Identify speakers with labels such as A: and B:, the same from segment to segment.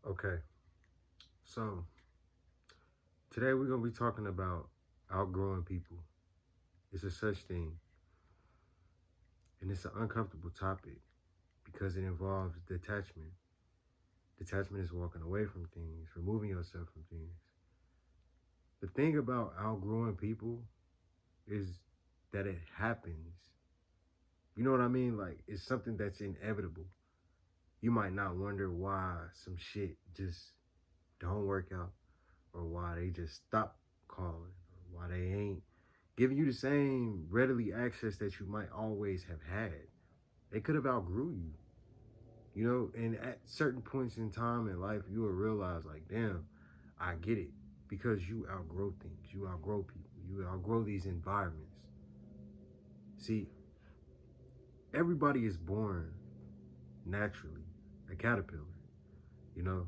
A: Okay, so today we're gonna be talking about outgrowing people. It's a such thing, and it's an uncomfortable topic because it involves detachment. Detachment is walking away from things, removing yourself from things. The thing about outgrowing people is that it happens. You know what I mean? Like it's something that's inevitable. You might not wonder why some shit just don't work out, or why they just stop calling, or why they ain't giving you the same readily access that you might always have had. They could have outgrew you, and at certain points in time in life, you will realize, like, damn, I get it. Because you outgrow things, you outgrow people, you outgrow these environments. See, everybody is born naturally a caterpillar, you know,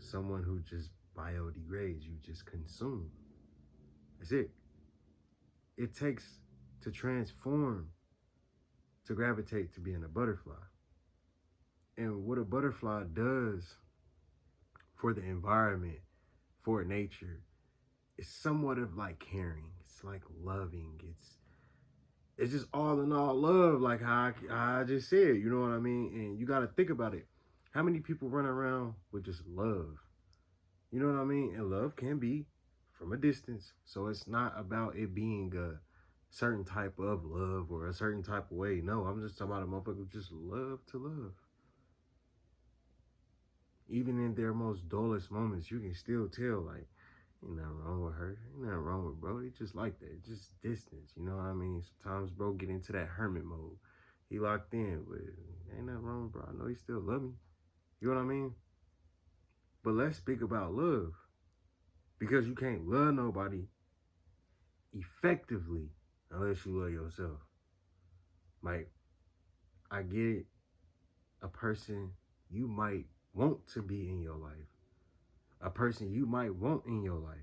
A: someone who just biodegrades, you just consume. That's it. It takes to transform to gravitate to being a butterfly. And what a butterfly does for the environment, for nature, is somewhat of like caring. It's like loving. It's just all in all love, like how I just said. You know what I mean? And you got to think about it. How many people run around with just love? You know what I mean? And love can be from a distance, so it's not about it being a certain type of love or a certain type of way. No, I'm just talking about a motherfucker who just love to love. Even in their most dullest moments, you can still tell, like, ain't nothing wrong with her. Ain't nothing wrong with bro. They just like that. It's just distance. You know what I mean? Sometimes bro get into that hermit mode. He locked in, but ain't nothing wrong with bro. I know he still love me. You know what I mean? But let's speak about love. Because you can't love nobody effectively unless you love yourself. Like, I get it. A person you might want to be in your life. A person you might want in your life.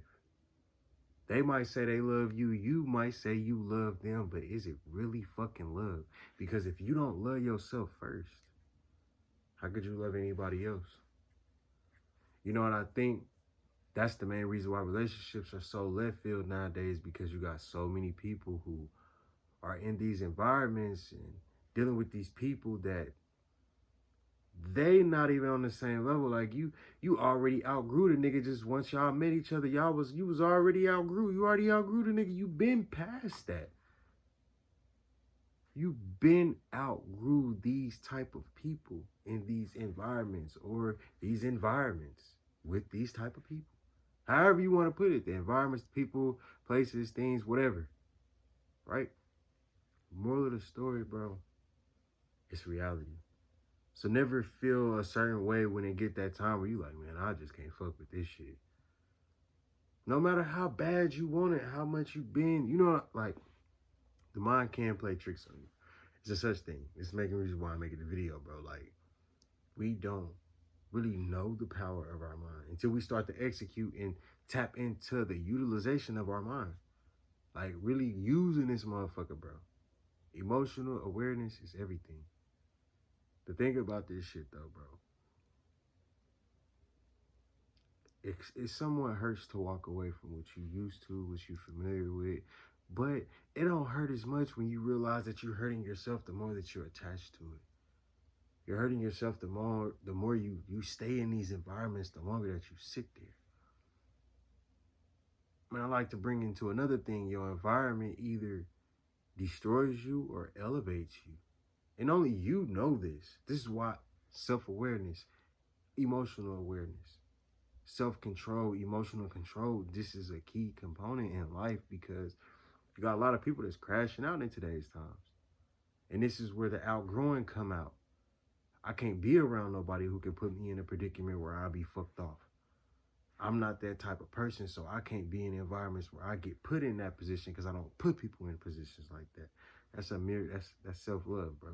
A: They might say they love you. You might say you love them. But is it really fucking love? Because if you don't love yourself first, how could you love anybody else? You know what I think? That's the main reason why relationships are so left field nowadays, because you got so many people who are in these environments and dealing with these people that they not even on the same level. Like you already outgrew the nigga. Just once y'all met each other, you was already outgrew. You already outgrew the nigga. You been past that. You been outgrew these type of people in these environments, or these environments with these type of people. However you want to put it, the environments, people, places, things, whatever. Right? Moral of the story, bro, it's reality. So never feel a certain way when it get that time where you like, man, I just can't fuck with this shit. No matter how bad you want it, how much you been, like, the mind can play tricks on you. It's a such thing. It's making reason why I'm making the video, bro. Like, we don't really know the power of our mind until we start to execute and tap into the utilization of our mind. Like, really using this motherfucker, bro. Emotional awareness is everything. The thing about this shit, though, bro, it somewhat hurts to walk away from what you used to, what you're familiar with, but it don't hurt as much when you realize that you're hurting yourself the more that you're attached to it. You're hurting yourself the more you stay in these environments, the longer that you sit there. I mean, I like to bring into another thing. Your environment either destroys you or elevates you. And only you know this. This is why self-awareness, emotional awareness, self-control, emotional control, this is a key component in life, because you got a lot of people that's crashing out in today's times. And this is where the outgrowing come out. I can't be around nobody who can put me in a predicament where I'll be fucked off. I'm not that type of person, so I can't be in environments where I get put in that position, because I don't put people in positions like that. That's self-love, bro.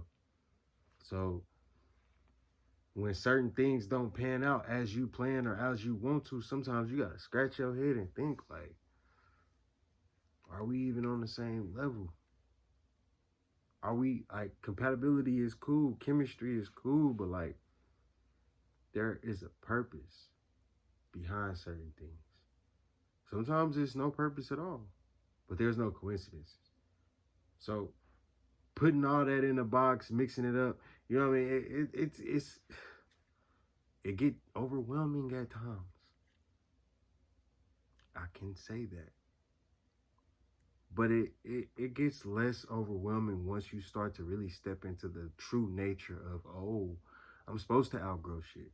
A: So when certain things don't pan out as you plan or as you want to, sometimes you gotta scratch your head and think, like, are we even on the same level? Are we, like, compatibility is cool, chemistry is cool, but like, there is a purpose behind certain things. Sometimes there's no purpose at all, but there's no coincidences. So putting all that in a box, mixing it up, you know what I mean? It get overwhelming at times. I can say that. But it gets less overwhelming once you start to really step into the true nature of, oh, I'm supposed to outgrow shit.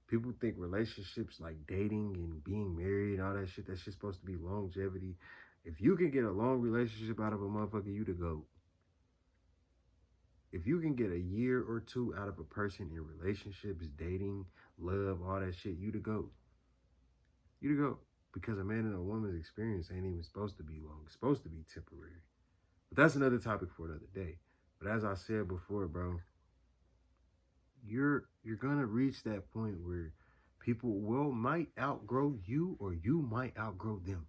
A: People think relationships like dating and being married and all that shit, that's just supposed to be longevity. If you can get a long relationship out of a motherfucker, you the GOAT. If you can get a year or two out of a person in relationships, dating, love, all that shit, you the GOAT. You the GOAT. Because a man and a woman's experience ain't even supposed to be long. It's supposed to be temporary. But that's another topic for another day. But as I said before, bro, you're gonna reach that point where people might outgrow you, or you might outgrow them.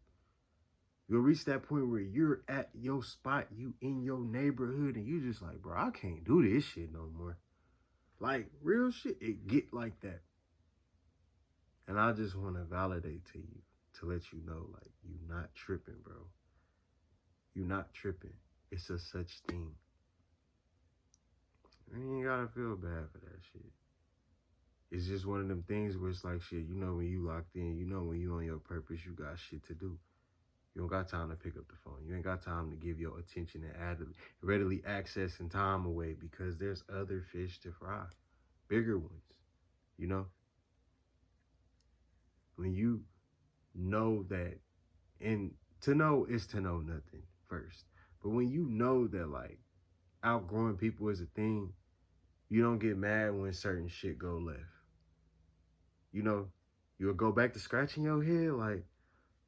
A: You'll reach that point where you're at your spot, you in your neighborhood, and you just like, bro, I can't do this shit no more. Like, real shit, it get like that. And I just want to validate to you, to let you know, like, you not tripping, bro. You not tripping. It's a such thing. You ain't gotta feel bad for that shit. It's just one of them things where it's like, shit, you know when you locked in, you know when you on your purpose, you got shit to do. You don't got time to pick up the phone. You ain't got time to give your attention and readily access and time away, because there's other fish to fry. Bigger ones, you know? When you know that, and to know is to know nothing first. But when you know that, like, outgrowing people is a thing, you don't get mad when certain shit go left. You know, you'll go back to scratching your head like,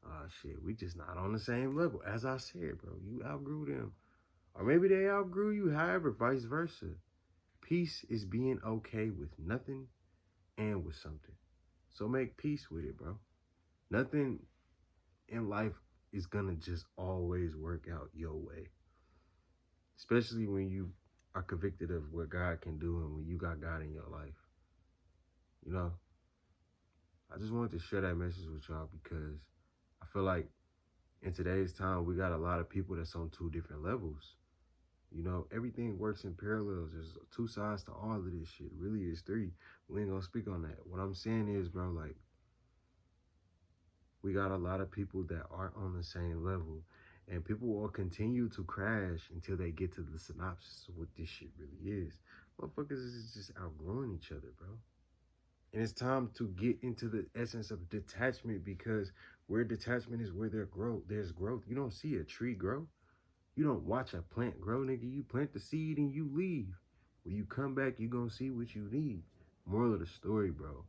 A: oh shit, we just not on the same level. As I said, bro, you outgrew them. Or maybe they outgrew you, however, vice versa. Peace is being okay with nothing and with something. So make peace with it, bro. Nothing in life is gonna just always work out your way. Especially when you are convicted of what God can do and when you got God in your life. You know? I just wanted to share that message with y'all because I feel like in today's time, we got a lot of people that's on two different levels. You know, everything works in parallels. There's two sides to all of this shit. Really, it's three. We ain't gonna speak on that. What I'm saying is, bro, like, we got a lot of people that aren't on the same level. And people will continue to crash until they get to the synopsis of what this shit really is. Motherfuckers is just outgrowing each other, bro. And it's time to get into the essence of detachment, because where detachment is where there's growth. You don't see a tree grow. You don't watch a plant grow, nigga. You plant the seed and you leave. When you come back, you gonna see what you need. Moral of the story, bro.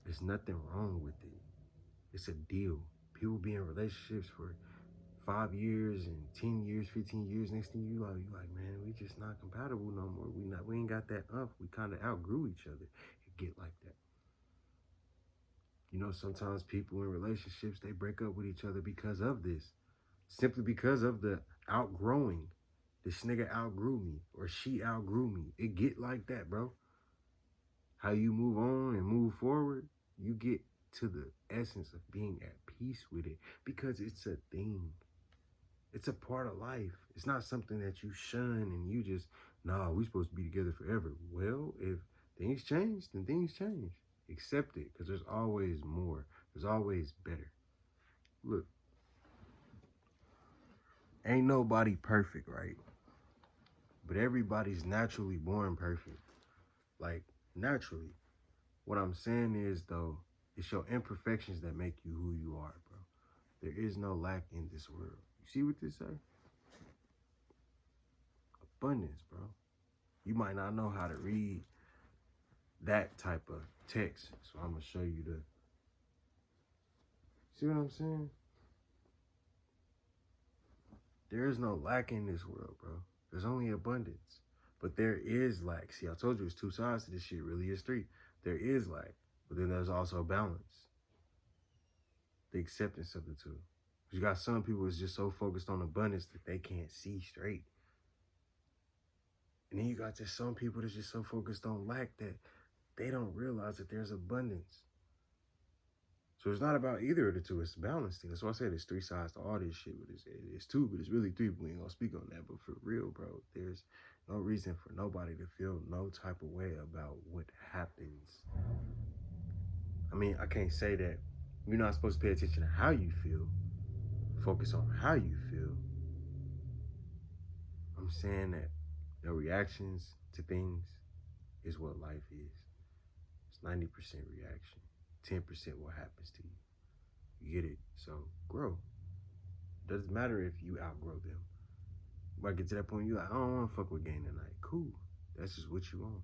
A: There's nothing wrong with it. It's a deal. People be in relationships for 5 years and 10 years, 15 years. Next thing you like, man, we just not compatible no more. We ain't got that up. We kind of outgrew each other. It get like that. You know, sometimes people in relationships, they break up with each other because of this. Simply because of the outgrowing. This nigga outgrew me, or she outgrew me. It get like that, bro. How you move on and move forward, you get to the essence of being at peace with it, because it's a thing. It's a part of life. It's not something that you shun and you just, nah, we supposed to be together forever. Well, if things change, then things change. Accept it, because there's always more. There's always better. Look, ain't nobody perfect, right? But everybody's naturally born perfect. Like, naturally. What I'm saying is, though, it's your imperfections that make you who you are, bro. There is no lack in this world. You see what this say? Abundance, bro. You might not know how to read that type of text, so I'm going to show you the... See what I'm saying? There is no lack in this world, bro. There's only abundance. But there is lack. See, I told you it's two sides to this shit. Really is three. There is lack. But then there's also balance. The acceptance of the two. You got some people that's just so focused on abundance that they can't see straight. And then you got just some people that's just so focused on lack that they don't realize that there's abundance. So it's not about either of the two. It's balancing. That's why I said there's three sides to all this shit. But it's two, but it's really three. But we ain't gonna speak on that. But for real, bro, there's no reason for nobody to feel no type of way about what happens. I mean, I can't say that you're not supposed to pay attention to how you feel. Focus on how you feel. I'm saying that your reactions to things is what life is. It's 90% reaction, 10% what happens to you. You get it? So grow. Doesn't matter if you outgrow them. You might get to that point you're like, I don't want to fuck with game tonight. Cool. That's just what you want.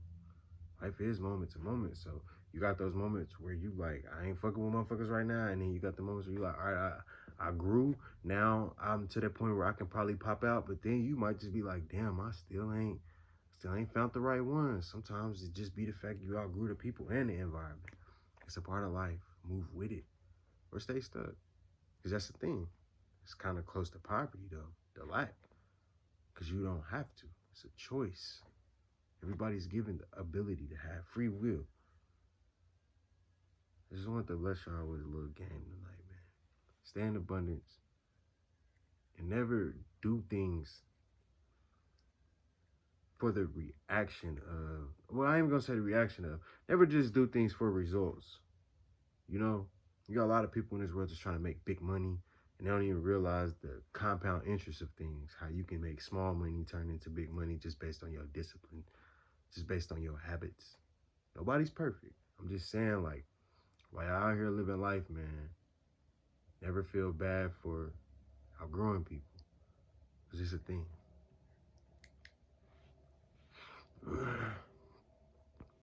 A: Life is moment to moment. So you got those moments where you like, I ain't fucking with motherfuckers right now. And then you got the moments where you like, all right, I grew. Now I'm to that point where I can probably pop out. But then you might just be like, damn, I still ain't found the right one. Sometimes it just be the fact you outgrew the people and the environment. It's a part of life. Move with it or stay stuck. Because that's the thing. It's kind of close to poverty, though, the lack. Because you don't have to. It's a choice. Everybody's given the ability to have free will. I just want to bless y'all with a little game tonight, man. Stay in abundance. And never do things for the reaction of, well, I ain't going to say the reaction of, never just do things for results. You know, you got a lot of people in this world just trying to make big money, and they don't even realize the compound interest of things, how you can make small money turn into big money just based on your discipline, just based on your habits. Nobody's perfect. I'm just saying, like, while you're out here living life, man, never feel bad for outgrowing people. It's just a thing.